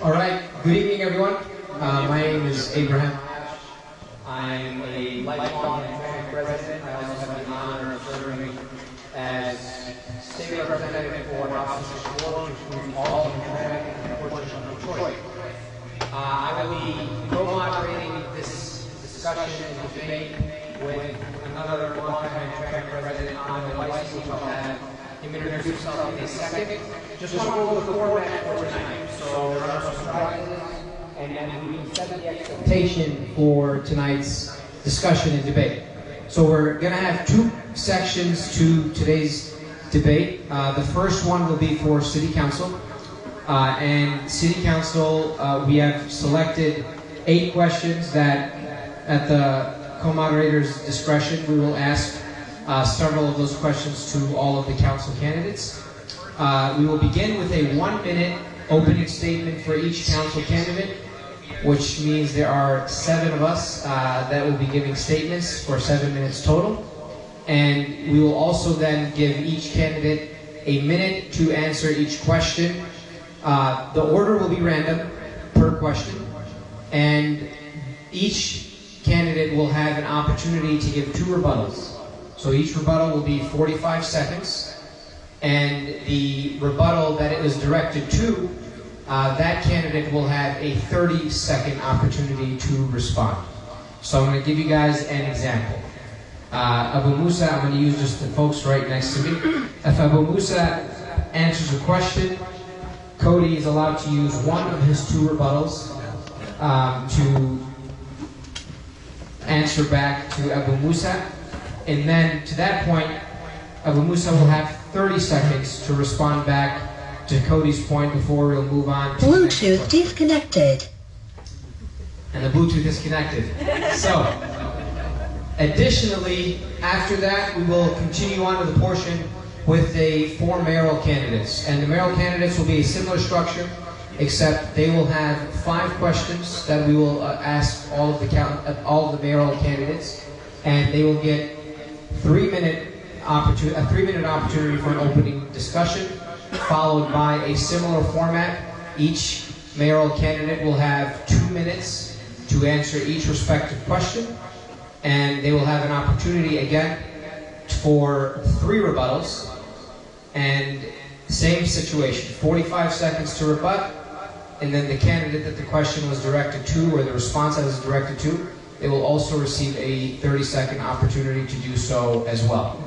All right, good evening everyone. My name is Abraham. I'm a lifelong Hamtramck resident. I also have the honor of serving as state representative for House District 4, which includes all of Hamtramck and a portion of Detroit. I will be co-moderating this discussion and debate with another long-time Hamtramck resident on the YC, which I'll have him introduce himself in a second. Just want to go over the format for tonight. So there are some surprises, and we can set the expectation for tonight's discussion and debate. So we're going to have two sections to today's debate. The first one will be for City Council. And City Council, we have selected 8 questions that, at the co-moderator's discretion, we will ask several of those questions to all of the council candidates. We will begin with a 1-minute opening statement for each council candidate, which means there are 7 of us that will be giving statements for 7 minutes total. And we will also then give each candidate a minute to answer each question. The order will be random per question, and each candidate will have an opportunity to give 2 rebuttals. So each rebuttal will be 45 seconds, and the rebuttal that it was directed to, that candidate will have a 30-second opportunity to respond. So I'm going to give you guys an example. Abu Musa, I'm going to use just the folks right next to me. If Abu Musa answers a question, Cody is allowed to use one of his 2 rebuttals to answer back to Abu Musa. And then to that point, Abu Musa will have 30 seconds to respond back to Cody's point before we'll move on to Bluetooth disconnected. And the Bluetooth is connected. So, additionally, after that, we will continue on to the portion with the 4 mayoral candidates. And the mayoral candidates will be a similar structure, except they will have 5 questions that we will ask all of the mayoral candidates, and they will get a 3-minute opportunity for an opening discussion, followed by a similar format. Each mayoral candidate will have 2 minutes to answer each respective question, and they will have an opportunity again for 3 rebuttals, and same situation, 45 seconds to rebut, and then the candidate that the question was directed to, or the response that was directed to, they will also receive a 30-second opportunity to do so as well.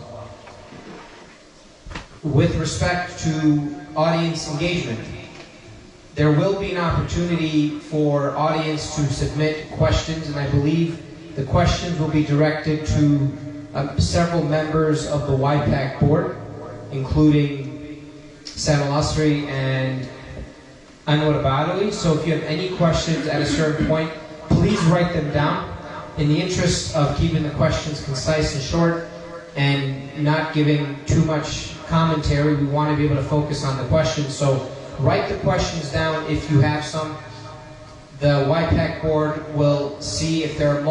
With respect to audience engagement, there will be an opportunity for audience to submit questions, and I believe the questions will be directed to several members of the YAPAC board, including Sam Al-Asri and Anwar Badawi. So if you have any questions at a certain point, please write them down. In the interest of keeping the questions concise and short and not giving too much commentary, we want to be able to focus on the questions. So write the questions down if you have some. The YAPAC board will see if there are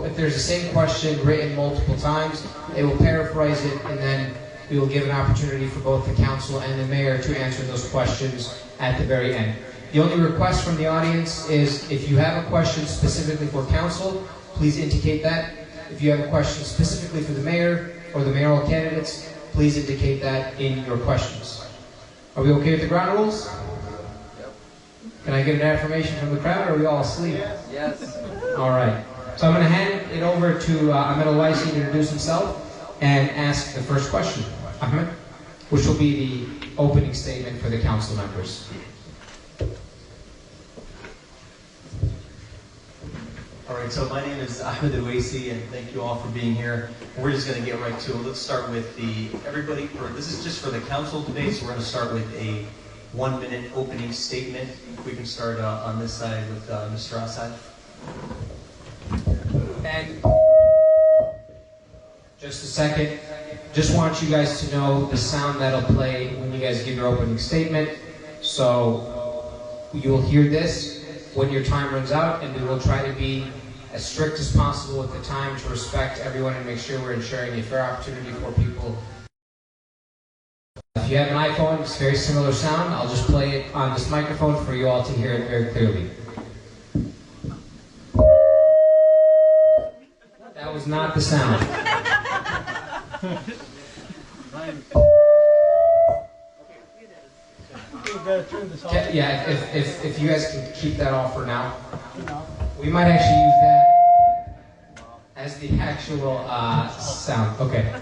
if there's the same question written multiple times, they will paraphrase it, and then we will give an opportunity for both the council and the mayor to answer those questions at the very end. The only request from the audience is if you have a question specifically for council, please indicate that. If you have a question specifically for the mayor or the mayoral candidates, please indicate that in your questions. Are we okay with the ground rules? Can I get an affirmation from the crowd, or are we all asleep? Yes. All right. So I'm going to hand it over to Ahmed Al-Waisi to introduce himself and ask the first question. Ahmed, which will be the opening statement for the council members. All right, so my name is Ahmed Al-Waisi, and thank you all for being here. We're just going to get right to it. Let's start with this is just for the council debate, so we're going to start with a 1-minute opening statement. We can start on this side with Mr. Asad. And just a second, just want you guys to know the sound that'll play when you guys give your opening statement. So you'll hear this when your time runs out, and we will try to be as strict as possible with the time to respect everyone and make sure we're ensuring a fair opportunity for people. If you have an iPhone, it's very similar sound. I'll just play it on this microphone for you all to hear it very clearly. That was not the sound. Yeah, if you guys can keep that off for now. We might actually use that as the actual sound. Okay.